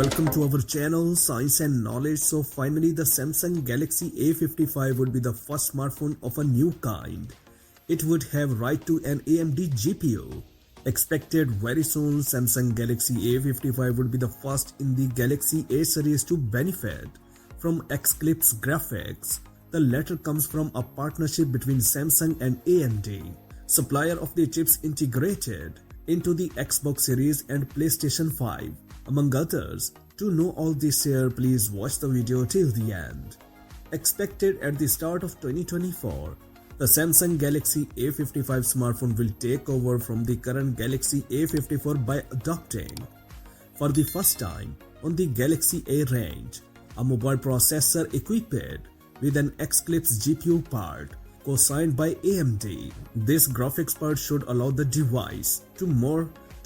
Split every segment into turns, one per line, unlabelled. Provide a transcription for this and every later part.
Welcome to our channel Science and Knowledge. So finally the Samsung Galaxy A55 would be the first smartphone of a new kind. It would have right to an AMD GPU. Expected very soon, Samsung Galaxy A55 would be the first in the Galaxy A series to benefit from Xclipse graphics. The latter comes from a partnership between Samsung and AMD, supplier of the chips integrated into the Xbox series and PlayStation 5, among others. To know all this here, please watch the video till the end. Expected at the start of 2024, the Samsung Galaxy A55 smartphone will take over from the current Galaxy A54 by adopting, for the first time on the Galaxy A range, a mobile processor equipped with an Xclipse GPU part co-signed by AMD. This graphics part should allow the device to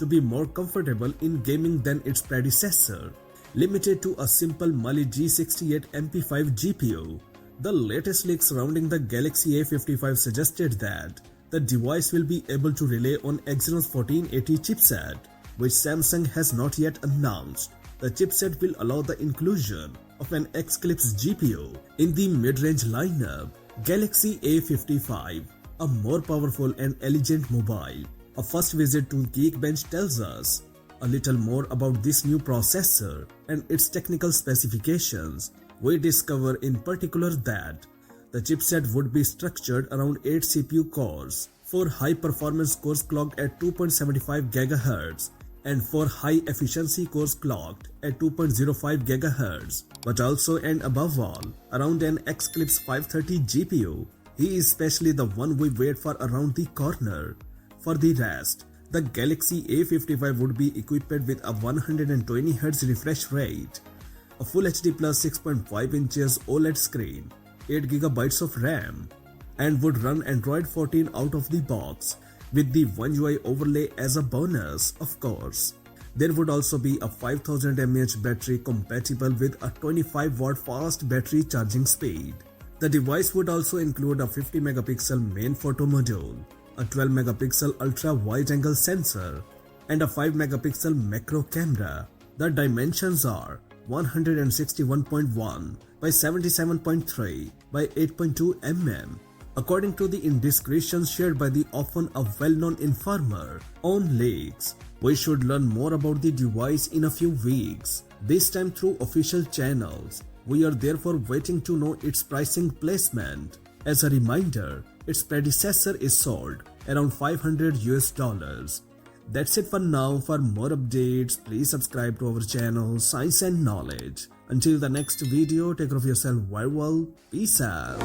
be more comfortable in gaming than its predecessor, limited to a simple Mali G68 MP5 GPU. The latest leaks surrounding the Galaxy A55 suggested that the device will be able to rely on Exynos 1480 chipset, which Samsung has not yet announced. The chipset will allow the inclusion of an Xclipse GPU in the mid-range lineup. Galaxy A55, a more powerful and elegant mobile. A first visit to Geekbench tells us a little more about this new processor and its technical specifications. We discover in particular that the chipset would be structured around 8 CPU cores, 4 high-performance cores clocked at 2.75 GHz and 4 high-efficiency cores clocked at 2.05 GHz, but also and above all, around an Xclipse 530 GPU. He is especially the one we wait for around the corner. For the rest, the Galaxy A55 would be equipped with a 120Hz refresh rate, a Full HD Plus 6.5 inches OLED screen, 8GB of RAM, and would run Android 14 out of the box, with the One UI overlay as a bonus, of course. There would also be a 5000 mAh battery compatible with a 25W fast battery charging speed. The device would also include a 50 megapixel main photo module, a 12 megapixel ultra wide angle sensor, and a 5 megapixel macro camera. The dimensions are 161.1 by 77.3 by 8.2 mm. According to the indiscretions shared by the often a well-known informer on leaks, we should learn more about the device in a few weeks, this time through official channels. We are therefore waiting to know its pricing placement. As a reminder, its predecessor is sold around $500. That's it for now. For more updates, please subscribe to our channel Science and Knowledge. Until the next video, take care of yourself very well. Peace out.